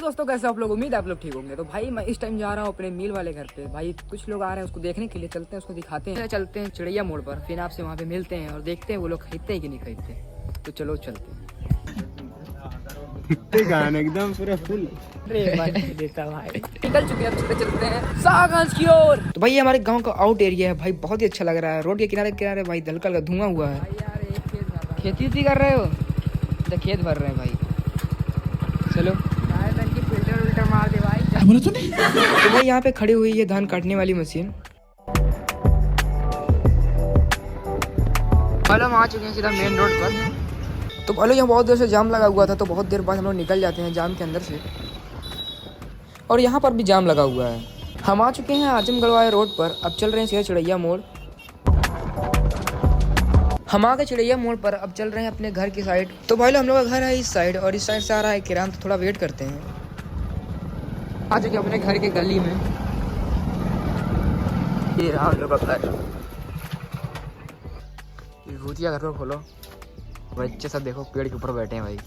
दोस्तों कैसे आप लोग, उम्मीद है आप लोग ठीक होंगे। तो भाई मैं इस टाइम जा रहा हूँ अपने मील वाले घर पे। भाई कुछ लोग आ रहे हैं उसको देखने के लिए, चलते हैं उसको दिखाते हैं। चलते हैं चिड़ैया मोड़ पर, फिर आपसे वहाँ पे मिलते हैं और देखते हैं वो लोग खरीदते हैं कि नहीं खरीदते। तो चलो चलते हैं। गाना एकदम पूरा फुल देता भाई। निकल चुके हैं, अब चलते हैं सागंज की ओर। तो भाई ये हमारे गांव का आउट एरिया है भाई, बहुत ही अच्छा लग रहा है। रोड के किनारे किनारे भाई हल्का हल्का धुआं हुआ है। खेती वेती कर रहे हो तो खेत भर रहे हैं भाई। चलो फिल्टर विल्टर मार दे भाई। तो भाई यहाँ पे खड़ी हुई है धान काटने वाली मशीन। भाई हम आ चुके हैं सीधा मेन रोड पर। तो भाई यहाँ बहुत देर से जाम लगा हुआ था, तो बहुत देर बाद हम लोग निकल जाते हैं जाम के अंदर से। और यहाँ पर भी जाम लगा हुआ है। हम आ चुके हैं आजमगढ़ वाले रोड पर। अब चल रहे हैं सीधा चिड़ैया मोड़। हम आ गए चिड़ैया मोड़ पर, अब चल रहे हैं अपने घर की साइड। तो भाई हम लोग का घर है इस साइड और इस साइड से आ रहा है किरान, तो थोड़ा वेट करते हैं। आ चुके अपने घर के गली में। ये रहा हम लोग का घर। भूतिया घर को खोलो, बच्चे सब देखो पेड़ के ऊपर बैठे हैं भाई।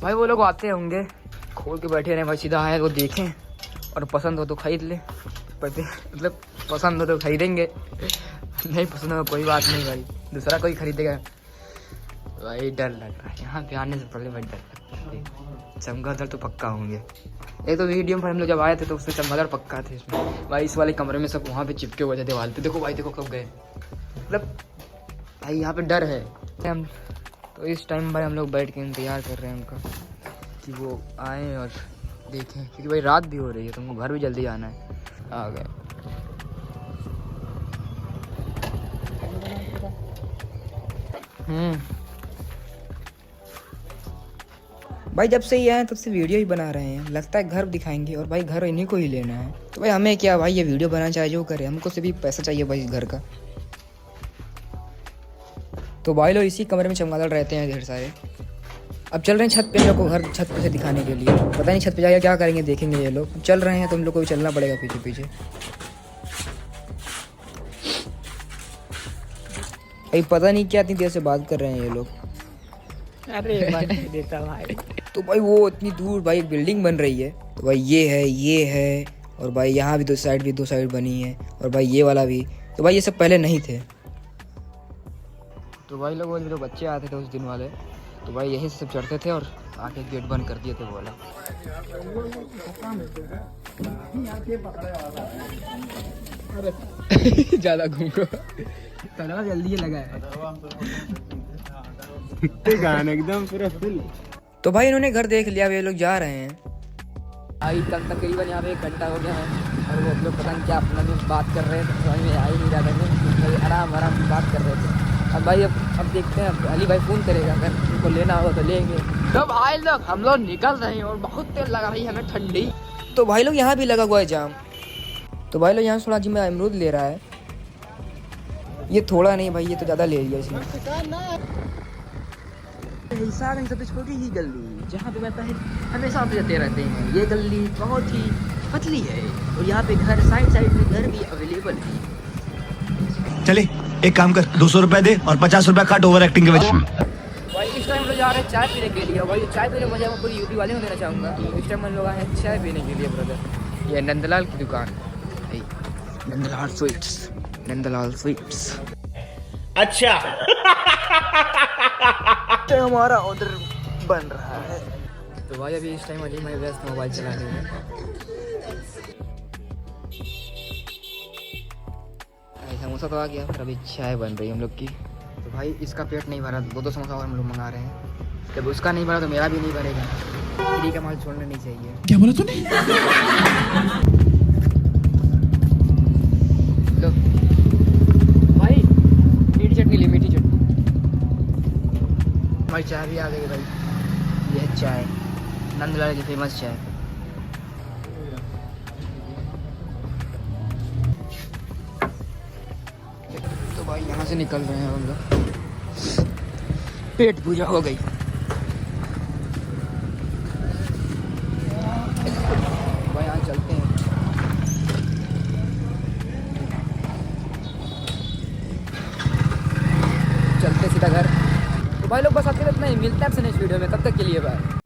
भाई वो लोग आते होंगे, खोल के बैठे रहे भाई। सीधा आए वो देखें और पसंद हो तो खरीद ले। मतलब पसंद हो तो खरीदेंगे, नहीं पसंद हो कोई बात नहीं भाई, दूसरा कोई खरीदेगा। भाई डर लग रहा है यहाँ पे आने से पहले, भाई डर लग रहा है। चमगादड़ तो पक्का होंगे। एक तो वीडियो में हम लोग जब आए थे तो उसमें चमगादड़ पक्का थे इसमें भाई। इस वाले कमरे में सब वहाँ पे चिपके हुए थे दीवार पे। देखो भाई, देखो कब गए। मतलब भाई यहाँ पे डर है। हम तो इस टाइम भाई हम लोग बैठ के इंतजार कर रहे हैं उनका कि वो आए और देखें, क्योंकि भाई रात भी हो रही है तो उनको घर भी जल्दी आना है। आ गए भाई। जब से ही आए तब से वीडियो ही बना रहे हैं, लगता है घर दिखाएंगे और भाई घर इन्हीं को ही लेना है। तो भाई हमें क्या भाई, ये वीडियो बनाना चाहे जो करे, हमको सिर्फ पैसा चाहिए भाई घर का। तो भाई लोग इसी कमरे में चमगादड़ रहते हैं ढेर सारे। अब चल रहे हैं छत पे, हम लोग को घर छत पे से दिखाने के लिए। पता नहीं छत पे जाकर क्या करेंगे, देखेंगे। ये लोग चल रहे हैं तो हम लोग को भी चलना पड़ेगा पीछे पीछे। भाई पता नहीं क्या इतनी देर से बात कर रहे हैं ये लोग। अरे देता भाई। तो भाई वो इतनी दूर भाई एक बिल्डिंग बन रही है। तो भाई ये है और भाई यहाँ भी दो साइड बनी है और भाई ये वाला भी। तो भाई ये सब पहले नहीं थे। तो भाई लोग वो जो बच्चे आते थे उस दिन वाले, तो भाई यहीं से सब चढ़ते थे और आके गेट बंद कर दिए थे बोला। ज्यादा घूमो तलवा जल्दी लगा है। गाना एकदम पूरा फुल। तो भाई इन्होंने घर देख लिया, वे लोग जा रहे हैं। आई तक तकरीबन यहाँ पे 1 घंटा हो गया है और वो लोग पता नहीं क्या अपना में बात कर रहे हैं, तो समझ में आ ही नहीं रहा था। आराम आराम बात कर रहे थे। अब भाई अब देखते हैं, अब अली भाई फ़ोन करेगा, अगर उनको लेना होगा तो लेंगे। तो भाई लोग हम लोग निकल रहे हैं और बहुत तेज लगा रही है हमें ठंडी। तो भाई लोग यहाँ भी लगा हुआ है जाम। तो भाई लोग यहाँ थोड़ा जिम्मे अमरूद ले रहा है। ये थोड़ा नहीं भाई, ये तो ज़्यादा ले लिया इसने। सागंज सबसे छोटी ही गली जहाँ पे मैं पहले हमेशा पे जाते रहते हैं। ये गली बहुत ही पतली है और यहाँ पे घर साइड में घर भी अवेलेबल है। चले एक काम कर, 200 रुपए दे और 50 रुपए काट ओवर एक्टिंग के वजह। भाई इस टाइम लोग जा रहे हैं चाय पीने के लिए। भाई चाय पीने मजा मैं पूरी यूपी वाले को देना चाहूँगा। इस टाइम हम लोग आए हैं चाय पीने के लिए ब्रदर। ये नंदलाल की दुकान है, नंदलाल स्वीट्स, नंदलाल स्वीट्स। अच्छा तो हमारा ऑर्डर बन रहा है। तो भाई अभी इस टाइम अली मैं व्यस्त मोबाइल चलाने में। समोसा तो आ गया, फिर अभी चाय बन रही है हम लोग की। तो भाई इसका पेट नहीं भरा, 2 समोसा और हम लोग मंगा रहे हैं। जब उसका नहीं भरा तो मेरा भी नहीं भरेगा। फ्री का माल छोड़ना नहीं चाहिए। क्या बोला तूने? लो भाई मीठी चटनी ली, मीठी चटनी। भाई चाय भी आ गई भाई। यह चाय नंदलाल की फेमस चाय। तो भाई यहाँ से निकल रहे हैं हम लोग, पेट पूजा हो गई। भाई यहाँ चलते हैं। चलते सीधा घर। तो भाई लोग बस आपके इतना ही, मिलते हैं आपसे नेक्स्ट वीडियो में, तब तक के लिए बाय।